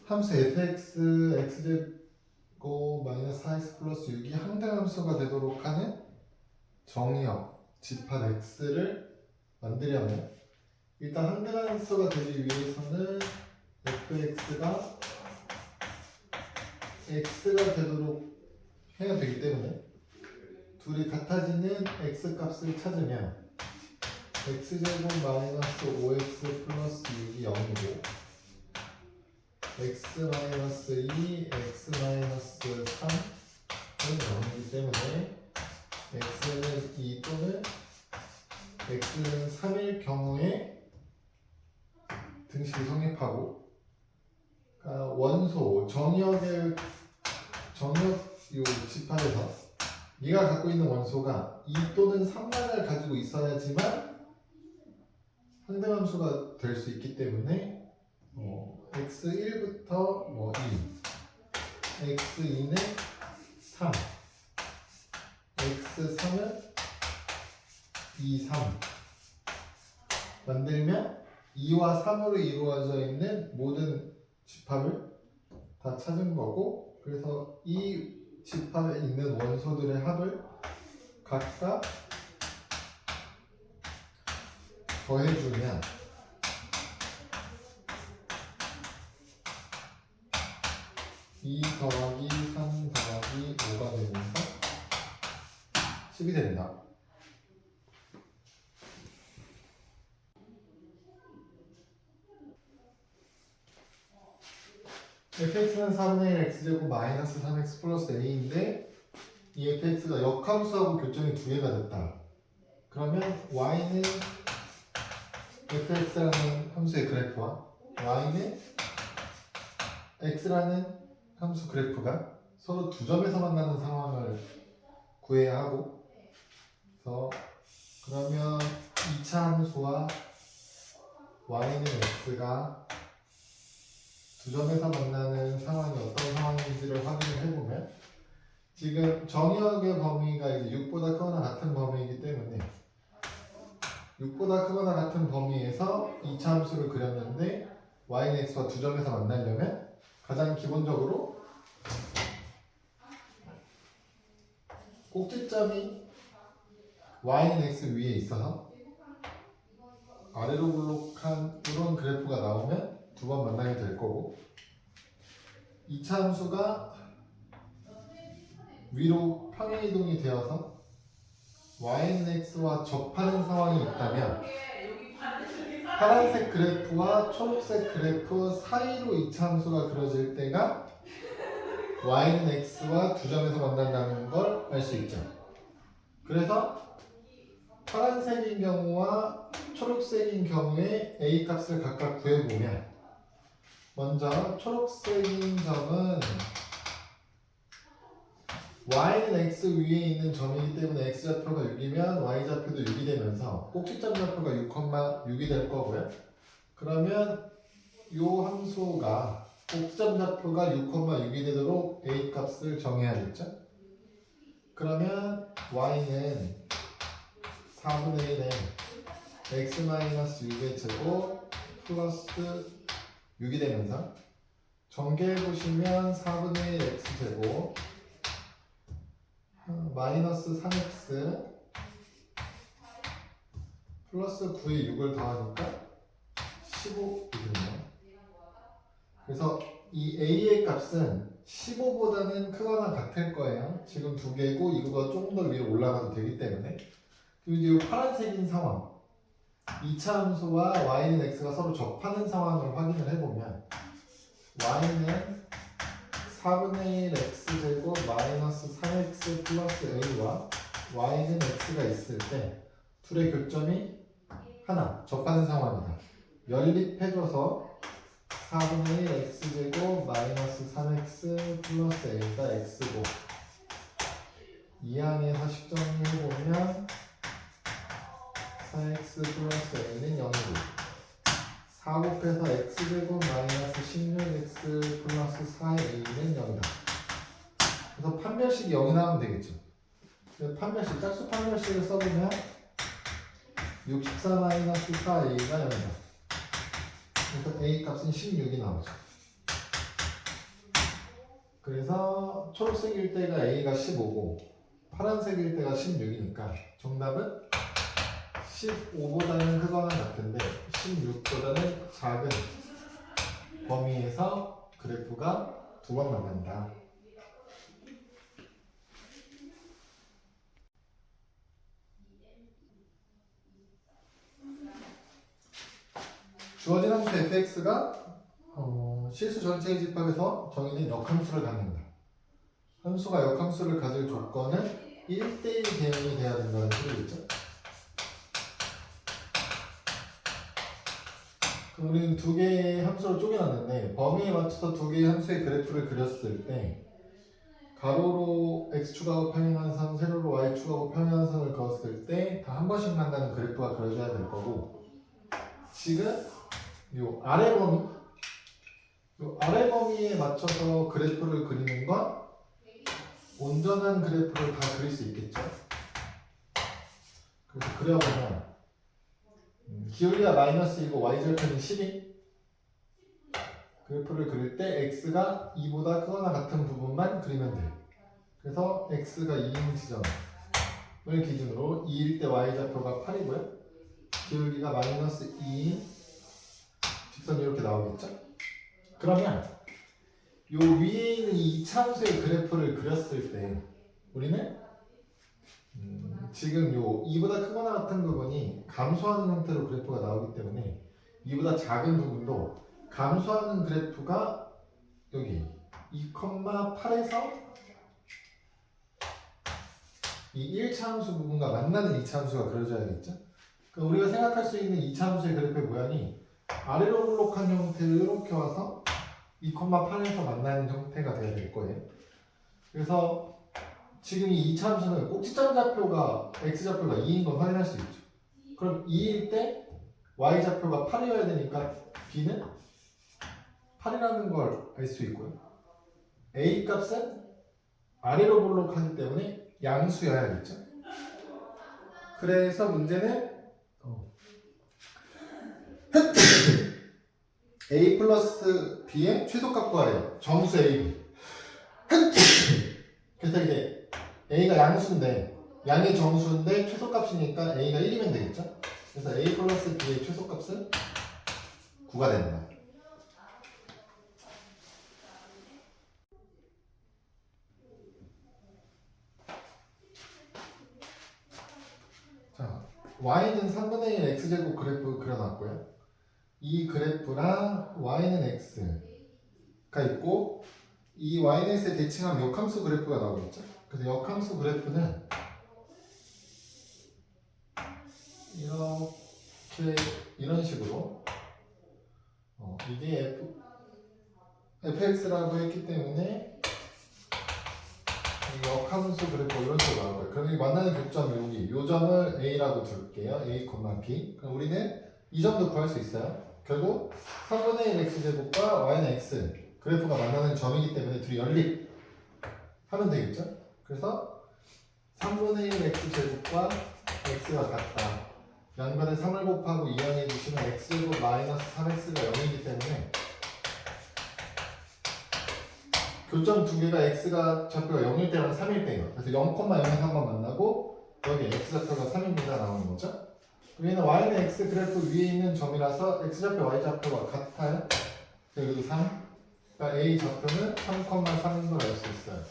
함수 fx x제곱 마이너스 4x 플러스 6이 항등함수가 되도록 하는 정의역 집합 x를 만들려면 일단 항등함수가 되기 위해서는 fx가 x가 되도록 해야 되기 때문에 둘이 같아지는 x 값을 찾으면 x제곱 마이너스 5x 플러스 6이 0이고 x 마이너스 2, x 마이너스 3은 0이기 때문에 x는 2 또는 x는 3일 경우에 등식이 성립하고 그러니까 원소 정의역 요 집합에서 네가 갖고 있는 원소가 2 또는 3만을 가지고 있어야지만 항등함수가 될 수 있기 때문에 x1부터 2, x2는 3, x3은 2, 3 만들면 2와 3으로 이루어져 있는 모든 집합을 다 찾은 거고 그래서 이 집합에 있는 원소들의 합을 각각 더해주면 2 더하기 3 더하기 5가 되면서 10이 됩니다. fx는 4분의 1 x제곱 마이너스 3x 플러스 a인데 이 fx가 역함수하고 교점이 두 개가 됐다. 그러면 y는 fx라는 함수의 그래프와 y는 x라는 함수 그래프가 서로 두 점에서 만나는 상황을 구해야 하고 그래서 그러면 2차 함수와 y는 x가 두 점에서 만나는 상황이 어떤 상황인지를 확인을 해보면 지금 정의역의 범위가 이제 6보다 크거나 같은 범위이기 때문에 6보다 크거나 같은 범위에서 2차 함수를 그렸는데 y는 x와 두 점에서 만나려면 가장 기본적으로 꼭지점이 y는 x 위에 있어서 아래로 볼록한 이런 그래프가 나오면 두 번 만나게 될 거고 2차 함수가 위로 평행이동이 되어서 y는 x와 접하는 상황이 있다면 파란색 그래프와 초록색 그래프 사이로 2차 함수가 그려질 때가 y는 x와 두 점에서 만난다는 걸 알 수 있죠. 그래서 파란색인 경우와 초록색인 경우에 a 값을 각각 구해보면 먼저 초록색인 점은 y는 x 위에 있는 점이기 때문에 x좌표가 6이면 y좌표도 6이 되면서 꼭지점 좌표가 6,6이 될 거고요. 그러면 이 함수가 꼭지점 좌표가 6,6이 되도록 a 값을 정해야겠죠. 그러면 y는 4분의 1에 x-6의 제곱 플러스 6이 되면서 전개해보시면 4분의 1 x제곱 마이너스 3x 플러스 9에 6을 더하니까 15이거든요. 그래서 이 a의 값은 15보다는 크거나 같을 거예요. 지금 두 개고 이거가 조금 더 위로 올라가도 되기 때문에. 그리고 이제 이 파란색인 상황 2차 함수와 y는 x가 서로 접하는 상황을 확인을 해보면 y는 4분의 1 x제곱 마이너스 3x 플러스 a와 y는 x가 있을 때 둘의 교점이 하나 접하는 상황이다. 연립해줘서 4분의 1 x제곱 마이너스 3x 플러스 a가 x고 이 안에서 식정리해보면 4x 플러스 a는 0이고 4 곱해서 x제곱 마이너스 16x 플러스 4a는 0이다. 그래서 판별식이 0이 나오면 되겠죠. 판별식, 짝수 판별식을 써보면 64 마이너스 4a가 0이다. 그래서 a 값은 16이 나오죠. 그래서 초록색일 때가 A가 15고 파란색일 때가 16이니까 정답은 15보다는 크거나 같은데 16보다는 작은 범위에서 그래프가 두 번 만난다. 주어진 함수 fx가 실수 전체의 집합에서 정의된 역함수를 갖는다. 함수가 역함수를 가질 조건은 1대1 대응이 돼야 된다는 소리겠죠? 그럼 우리는 두 개의 함수를 쪼개놨는데 범위에 맞춰서 두 개의 함수의 그래프를 그렸을 때 가로로 x축하고 평행한선, 세로로 y축하고 평행한선을 그었을 때 다 한 번씩 만나는 그래프가 그려져야 될 거고 지금 요 아래 범위에 맞춰서 그래프를 그리는 건 온전한 그래프를 다 그릴 수 있겠죠? 그래서 그려보면 기울기가 마이너스이고 y절편이 10인 그래프를 그릴 때 x가 2보다 크거나 같은 부분만 그리면 돼요. 그래서 x가 2인 지점을 기준으로 2일 때 y좌표가 8이고요. 기울기가 마이너스 2인 직선이 이렇게 나오겠죠? 그러면 요 위에 있는 이 이차함수의 그래프를 그렸을 때 우리는 지금 요 2보다 크거나 같은 부분이 감소하는 형태로 그래프가 나오기 때문에 2보다 작은 부분도 감소하는 그래프가 여기 2,8에서 이 1차함수 부분과 만나는 2차함수가 그려져야겠죠? 그럼 우리가 생각할 수 있는 2차함수의 그래프의 모양이 아래로 블록한 형태로 이렇게 와서 2,8에서 만나는 형태가 돼야 될 거예요. 그래서 지금 이 2차함수는 꼭지점 좌표가 x좌표가 2인 걸 확인할 수 있죠. 그럼 2일 때 y좌표가 8이어야 되니까 b는 8이라는 걸 알 수 있고요. a 값은 아래로 블록하기 때문에 양수여야겠죠. 그래서 문제는 a 플러스 b의 최소값 구하래요. 정수 a, b. 그래서 이제 a가 양수인데 양의 정수인데 최소값이니까 a가 1이면 되겠죠. 그래서 a 플러스 b의 최소값은 9가 된다. 자, y는 3분의 1 x제곱 그래프 그려놨고요. 이 그래프랑 y는 x가 있고 이 y는 x에 대칭하면 역함수 그래프가 나오겠죠. 그래서 역함수 그래프는 이렇게 이런 식으로 이게 fx라고 했기 때문에 역함수 그래프 이런 식으로 나올 거예요. 그럼 이 만나는 교점이 여기 이 점을 a라고 둘게요. a, b. 그럼 우리는 이 점도 구할 수 있어요. 결국 3분의 1 x제곱과 y는 x 그래프가 만나는 점이기 때문에 둘이 연립하면 되겠죠. 그래서 3분의 1 x제곱과 x가 같다. 양변에 3을 곱하고 이항해 주시면 x제곱 마이너스 3x가 0이기 때문에 교점 두 개가 x가 좌표가 0일 때랑 3일 때예요. 그래서 0,0에서 한번 만나고 여기 x좌표가 3입니다 나오는 거죠. 여기는 y는 x 그래프 위에 있는 점이라서 x좌표 y좌표가 같아요. 여기도 3. 그러니까 a 좌표는 3,3인 걸 알 수 있어요.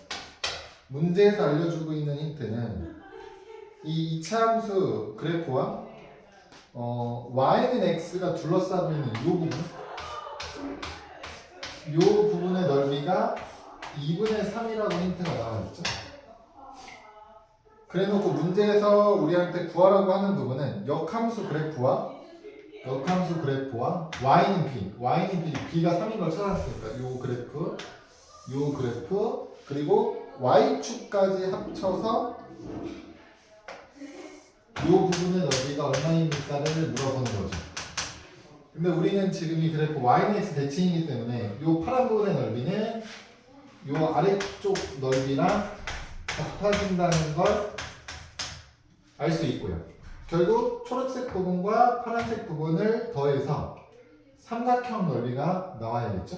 문제에서 알려주고 있는 힌트는 이 이차함수 그래프와 y는 x가 둘러싸고 있는 이 부분의 넓이가 2분의 3이라고 힌트가 나와있죠. 그래놓고 문제에서 우리한테 구하라고 하는 부분은 역함수 그래프와 y는 b가 3인 걸 찾았으니까 요 그래프 그리고 y축까지 합쳐서 이 부분의 넓이가 얼마입니까를 물어보는 거죠. 근데 우리는 지금 이 그래프 y는 x 대칭이기 때문에 이 파란 부분의 넓이는 이 아래쪽 넓이랑 같아진다는 걸 알 수 있고요. 결국 초록색 부분과 파란색 부분을 더해서 삼각형 넓이가 나와야겠죠.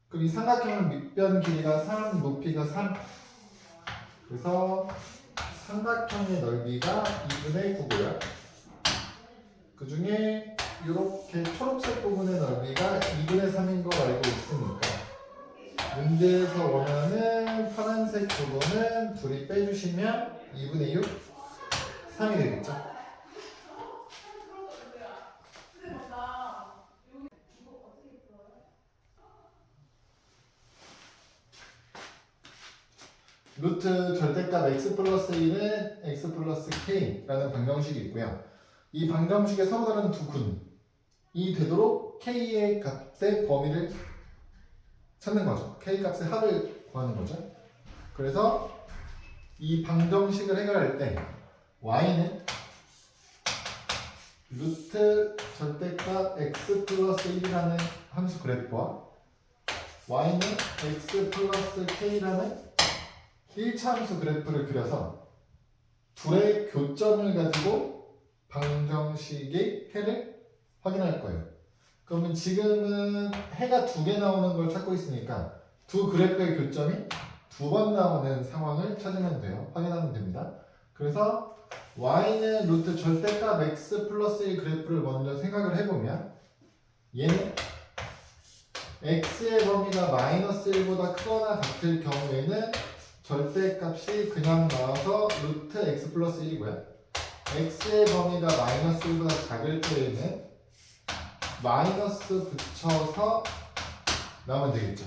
그럼 이 삼각형은 밑변 길이가 3, 높이가 3. 그래서 삼각형의 넓이가 2분의 9고요. 그 중에 이렇게 초록색 부분의 넓이가 2분의 3인 걸 알고 있으니까 문제에서 원하는 파란색 부분은 둘이 빼주시면 2분의 6, 3이 되겠죠. 루트 절대값 x 플러스 1은 x 플러스 k라는 방정식이 있고요. 이 방정식의 서로 다른 두 군이 되도록 k의 값의 범위를 찾는 거죠. k 값의 합을 구하는 거죠. 그래서 이 방정식을 해결할 때 y는 루트 절대값 x 플러스 1이라는 함수 그래프와 y는 x 플러스 k라는 1차 함수 그래프를 그려서 둘의 교점을 가지고 방정식의 해를 확인할 거예요. 그러면 지금은 해가 두 개 나오는 걸 찾고 있으니까 두 그래프의 교점이 두 번 나오는 상황을 찾으면 돼요. 확인하면 됩니다. 그래서 y는 루트 절대값 x 플러스 1 그래프를 먼저 생각을 해보면 얘는 x의 범위가 마이너스 1보다 크거나 같을 경우에는 절대값이 그냥 나와서 루트 x 플러스 1이고요. x의 범위가 마이너스 1보다 작을 때에는 마이너스 붙여서 나오면 되겠죠.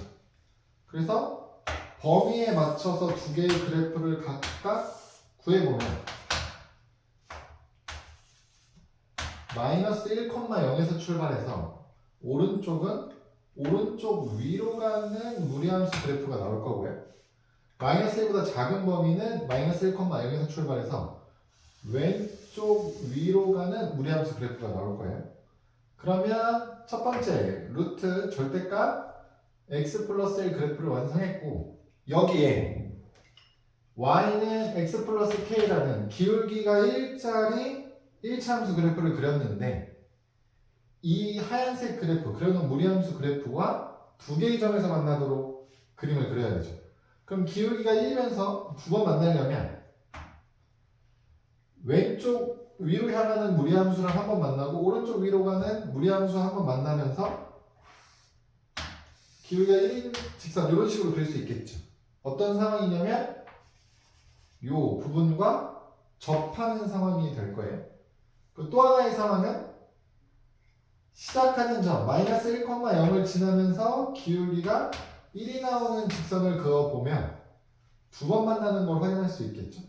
그래서 범위에 맞춰서 두 개의 그래프를 각각 구해보면 마이너스 1,0에서 출발해서 오른쪽은 오른쪽 위로 가는 무리함수 그래프가 나올 거고요. 마이너스 1보다 작은 범위는 마이너스 1,0에서 출발해서 왼쪽 위로 가는 무리함수 그래프가 나올 거예요. 그러면 첫 번째 루트 절대값 x 플러스 1 그래프를 완성했고 여기에 y는 x 플러스 k라는 기울기가 1짜리 1차 함수 그래프를 그렸는데 이 하얀색 그래프, 그려놓은 무리함수 그래프와 두 개의 점에서 만나도록 그림을 그려야 되죠. 그럼 기울기가 1이면서 두 번 만나려면 왼쪽 위로 향하는 무리함수랑 한 번 만나고 오른쪽 위로 가는 무리함수 한 번 만나면서 기울기가 1인 직선 이런 식으로 그릴 수 있겠죠. 어떤 상황이냐면 이 부분과 접하는 상황이 될 거예요. 또 하나의 상황은 시작하는 점 마이너스 1,0을 지나면서 기울기가 1이 나오는 직선을 그어보면 두 번 만나는 걸 확인할 수 있겠죠.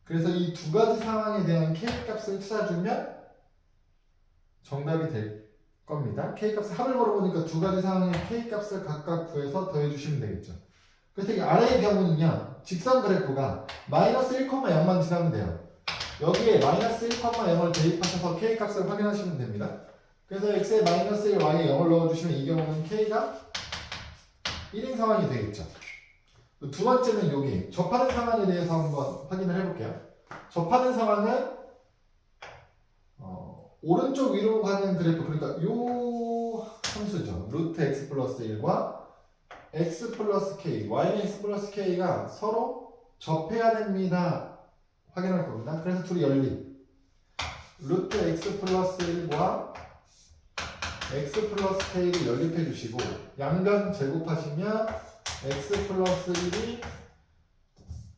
그래서 이 두 가지 상황에 대한 K값을 찾아주면 정답이 될 겁니다. K값을 합을 걸어보니까 두 가지 상황의 K값을 각각 구해서 더해주시면 되겠죠. 그래서 이 아래의 경우는요. 직선 그래프가 마이너스 1,0만 지나면 돼요. 여기에 마이너스 1,0을 대입하셔서 K값을 확인하시면 됩니다. 그래서 x에 마이너스 1, y에 0을 넣어주시면 이 경우는 k가 1인 상황이 되겠죠. 두 번째는 여기 접하는 상황에 대해서 한번 확인을 해볼게요. 접하는 상황은 오른쪽 위로 가는 그래프, 그러니까 요 함수죠. 루트 x 플러스 1과 x 플러스 k, y는 x 플러스 k가 서로 접해야 됩니다. 확인할 겁니다. 그래서 둘이 열림. 루트 x 플러스 1과 x 플러스 k를 연립해 주시고 양변 제곱하시면 x 플러스 1이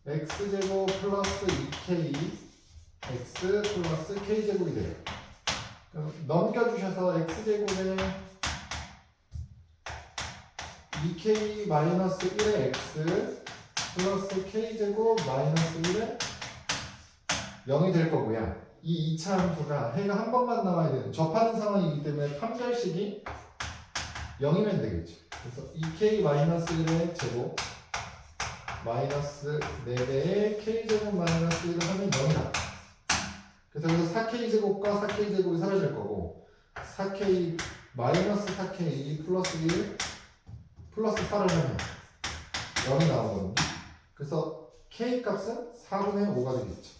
x제곱 플러스 2k x 플러스 k제곱이 돼요. 그럼 넘겨주셔서 x제곱에 2k 마이너스 1의 x 플러스 k제곱 마이너스 1의 0이 될 거고요. 이 2차 함수가 해가 한 번만 나와야 되는 접하는 상황이기 때문에 판별식이 0이면 되겠죠. 그래서 2k-1의 제곱 마이너스 4배의 k제곱 마이너스 1을 하면 0이다. 그래서 여기서 4k제곱과 4k제곱이 사라질 거고 4k 마이너스 4k 플러스 1 플러스 4를 하면 0이 나오거든요. 그래서 k값은 4분의 5가 되겠죠.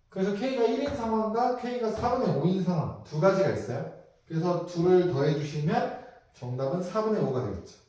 그래서 K가 1인 상황과 K가 4분의 5인 상황 두 가지가 있어요. 그래서 둘을 더해주시면 정답은 4분의 5가 되겠죠.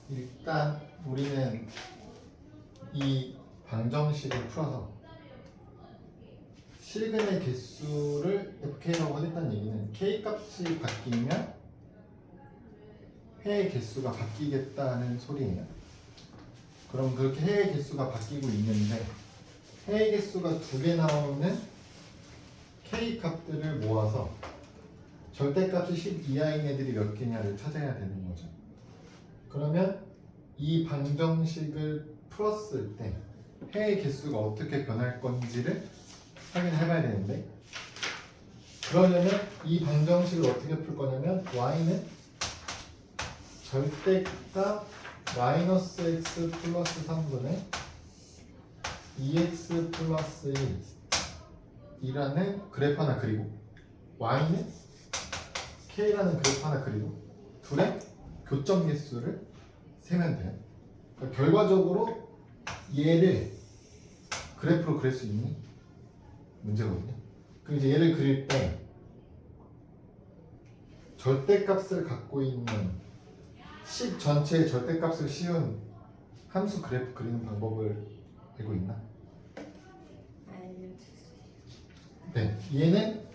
일단 우리는 이 방정식을 풀어서 실근의 개수를 fk라고 하겠다는 얘기는 k 값이 바뀌면 해의 개수가 바뀌겠다는 소리예요. 그럼 그렇게 해의 개수가 바뀌고 있는데 해의 개수가 2개 나오는 k 값들을 모아서 절대값이 10 이하인 애들이 몇 개냐를 찾아야 되는 거죠. 그러면 이 방정식을 풀었을 때 해의 개수가 어떻게 변할 건지를 확인해 봐야 되는데, 그러려면 이 방정식을 어떻게 풀 거냐면 y는 절대값 마이너스 x 플러스 3분의 2x 플러스 1이라는 그래프 하나 그리고 y는 k라는 그래프 하나 그리고 둘의 교점 개수를 세면 돼요. 그러니까 결과적으로 얘를 그래프로 그릴 수 있는 문제거든요. 그럼 이제 얘를 그릴 때 절대값을 갖고 있는 10 전체의 절대값을 씌운 함수 그래프 그리는 방법을 알고 있나? 알려주세요. 네, 얘는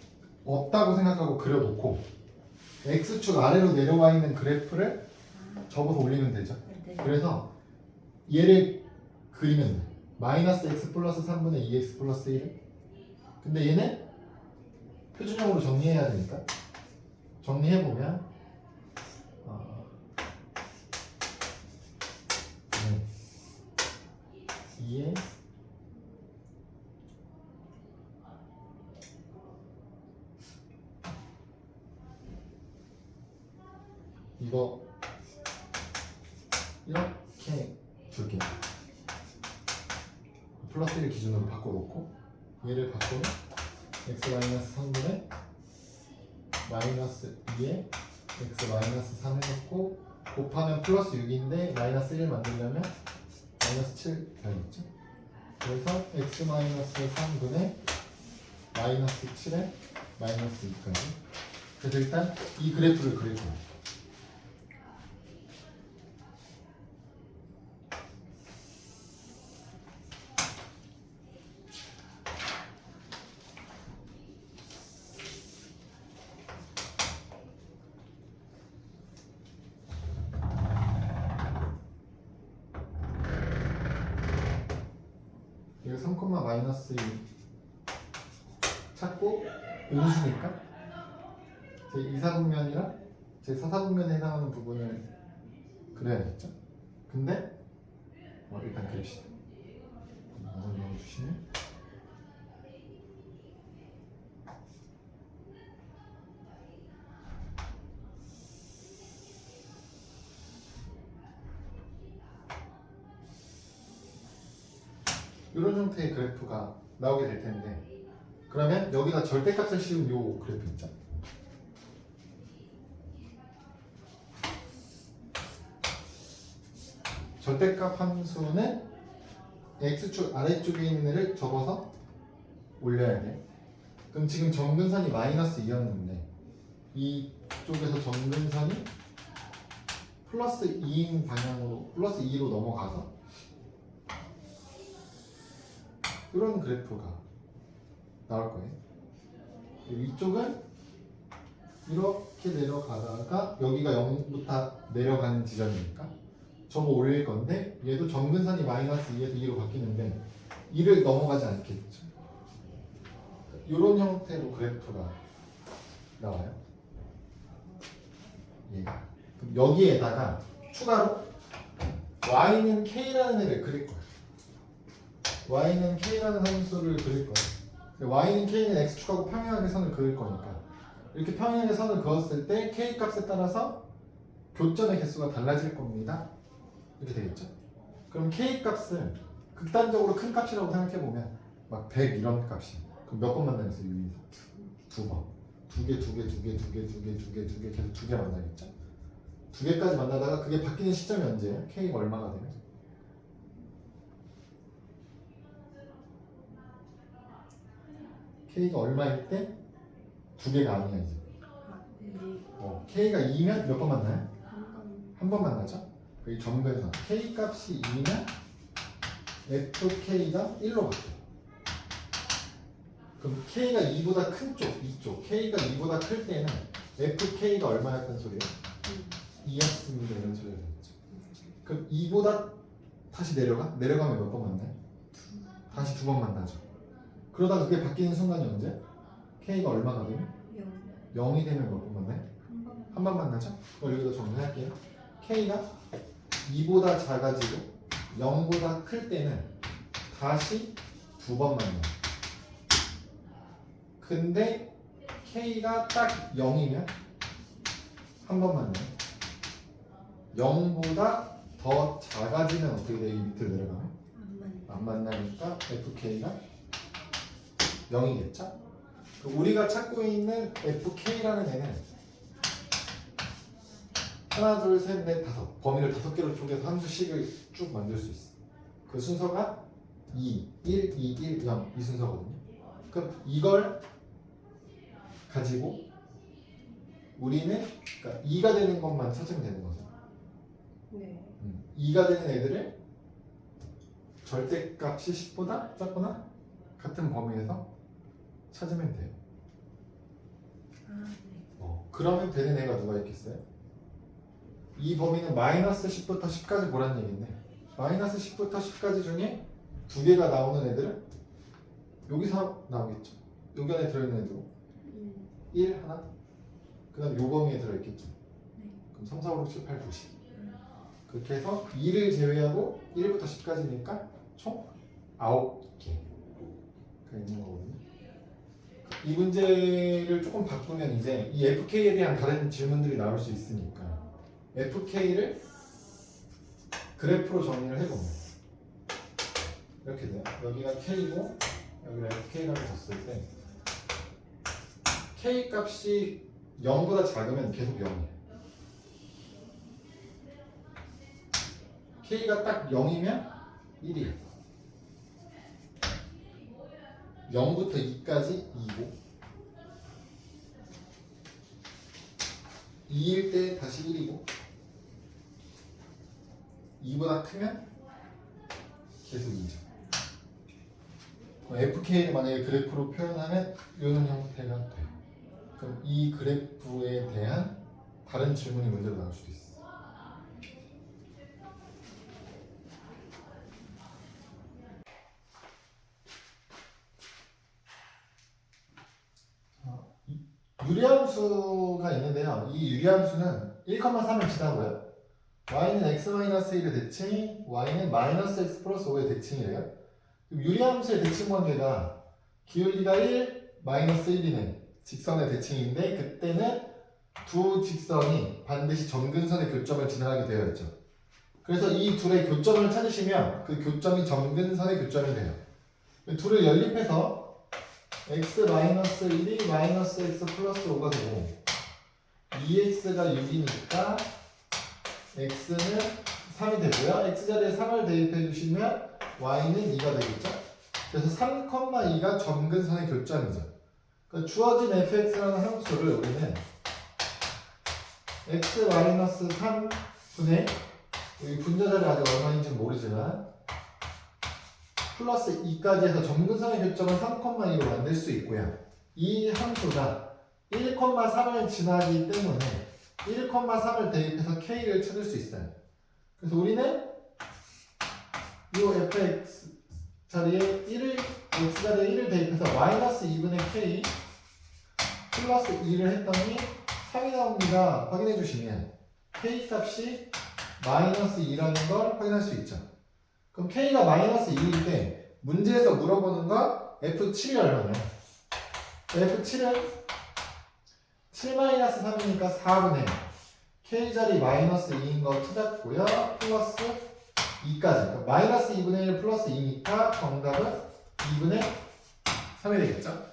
없다고 생각하고 그려놓고 x축 아래로 내려와 있는 그래프를 접어서 올리면 되죠. 네. 그래서 얘를 그리면 돼. 마이너스 x 플러스 3분의 2x 플러스 1을. 근데 얘는 표준형으로 정리해야 되니까 정리해보면 네. 2에 이거 이렇게 줄게. 플러스 1 기준으로 바꿔놓고 얘를 바꾸면 x-3분의 마이너스 2에 x-3 해놓고 곱하면 플러스 6인데 마이너스 1 만들려면 마이너스 7 되겠죠. 그래서 x-3분의 마이너스 7에 마이너스 2까지. 그래서 일단 이 그래프를 그릴 거예요. 이거 3, 마이너스 1 찾고 음수니까 제 2사분면이랑 제 4사분면에 해당하는 부분을 그려야겠죠. 근데 일단 그립시다. 이걸 넣어주시면 이런 형태의 그래프가 나오게 될 텐데, 그러면 여기다 절대값을 씌운 요 그래프 있죠. 절대값 함수는 x축 아래쪽에 있는 애를 접어서 올려야 돼. 그럼 지금 정근선이 마이너스 2였는데 이쪽에서 정근선이 플러스 2인 방향으로 플러스 2로 넘어가서 이런 그래프가 나올 거예요. 이쪽은 이렇게 내려가다가 여기가 0부터 내려가는 지점이니까 접어 올릴 건데, 얘도 정근선이 마이너스 2에서 2로 바뀌는데 2를 넘어가지 않겠죠. 이런 형태로 그래프가 나와요. 얘가. 그럼 여기에다가 추가로 y는 k라는 애를 그릴 거야. y는 k라는 함수를 그릴 거야. y는 k는 x축하고 평행하게 선을 그을 거니까 이렇게 평행하게 선을 그었을 때 k 값에 따라서 교점의 개수가 달라질 겁니다. 이렇게 되겠죠? 그럼 k 값은 극단적으로 큰 값이라고 생각해보면 막 100 이런 값이 그럼 몇 번 만나겠어요? 유인에서? 두 번. 두 개 계속 두 개 만나겠죠? 두 개까지 만나다가 그게 바뀌는 시점이 언제예요? k가 얼마가 되면? k가 얼마일 때 두 개가 아니야 이제. k가 2면 몇 번 만나요? 한 번 만나죠? 이 점근선 k 값이 2면 fk가 1로 바뀌어요. 그럼 k가 2보다 큰 쪽, 이쪽 k가 2보다 클 때는 fk가 얼마였던 소리예요? 2였습니다 이런 소리가 되겠죠. 그럼 2보다 다시 내려가면 몇 번 만나요? 다시 두 번 만나죠. 그러다가 그게 바뀌는 순간이 언제? k가 얼마가 되면? 0이 되면 몇 번 만나요? 한 번 만나죠? 그걸 여기다 정리할게요. k가 2보다 작아지고 0보다 클 때는 다시 두 번 만나요. 근데 k가 딱 0이면 한 번 만나요. 0보다 더 작아지면 어떻게 돼요? 이 밑으로 내려가면? 안 만나니까 fk가 0이겠죠? 우리가 찾고 있는 fk라는 애는 하나, 둘, 셋, 넷, 다섯 범위를 5개로 쪼개서 함수식을 쭉 만들 수 있어. 그 순서가 2, 1, 2, 1, 0 이 순서거든요. 그럼 이걸 가지고 우리는 그러니까 2가 되는 것만 찾으면 되는 거죠. 네. 2가 되는 애들을 절대값이 10보다 작거나 같은 범위에서 찾으면 돼요. 네. 그러면 되는 애가 누가 있겠어요? 이 범위는 마이너스 10부터 10까지 보란 얘기인데 마이너스 10부터 10까지 중에 두 개가 나오는 애들은 여기서 나오겠죠. 여기 안에 들어있는 애들로 1 하나 그 다음 요 범위에 들어있겠죠. 그럼 3, 4, 5, 6, 7, 8, 9, 10 그렇게 해서 2를 제외하고 1부터 10까지니까 총 9개가 있는 거거든요. 이 문제를 조금 바꾸면 이제 이 FK에 대한 다른 질문들이 나올 수 있으니까 FK를 그래프로 정리를 해보면 이렇게 돼요. 여기가 K고 여기가 FK라고 줬을 때 K 값이 0보다 작으면 계속 0이에요. K가 딱 0이면 1이에요. 0부터 2까지 2고 2일 때 다시 1이고 2보다 크면 계속 2죠. FK를 만약에 그래프로 표현하면 이런 형태가 돼요. 그럼 이 그래프에 대한 다른 질문이 문제로 나올 수도 있어요. 유리함수가 있는데요. 이 유리함수는 1,3을 지나고요. y는 x-1의 대칭, y는 마이너스 x 플러스 5의 대칭이래요. 유리함수의 대칭 관계가 기울기가 1, 마이너스 1이네 직선의 대칭인데 그때는 두 직선이 반드시 점근선의 교점을 지나가게 되어 있죠. 그래서 이 둘의 교점을 찾으시면 그 교점이 점근선의 교점이 돼요. 둘을 연립해서 x-1이 마이너스 x 플러스 5가 되고 2x가 6이니까 x는 3이 되고요. x자리에 3을 대입해 주시면 y는 2가 되겠죠. 그래서 3,2가 점근선의 교점이죠. 그러니까 주어진 fx라는 함수를 우리는 x-3분의 여기 분자자리 아직 얼마인지 모르지만 플러스 2까지 해서 점근선의 교점을 3,2로 만들 수 있고요. 이 함수가 1,3을 지나기 때문에 1,3을 대입해서 k를 찾을 수 있어요. 그래서 우리는 이 fx 자리에 x 자리에 1을 대입해서 마이너스 2분의 k 플러스 2를 했더니 3이 나옵니다. 확인해 주시면 K값이 마이너스 2라는 걸 확인할 수 있죠. 그럼 K가 마이너스 2일 때 문제에서 물어보는 건 F7이 얼마냐? F7은 7-3이니까 4분의 K 자리 마이너스 2인 거 찾았고요. 플러스 2까지. 마이너스 2분의 1 플러스 2니까 정답은 2분의 3이 되겠죠?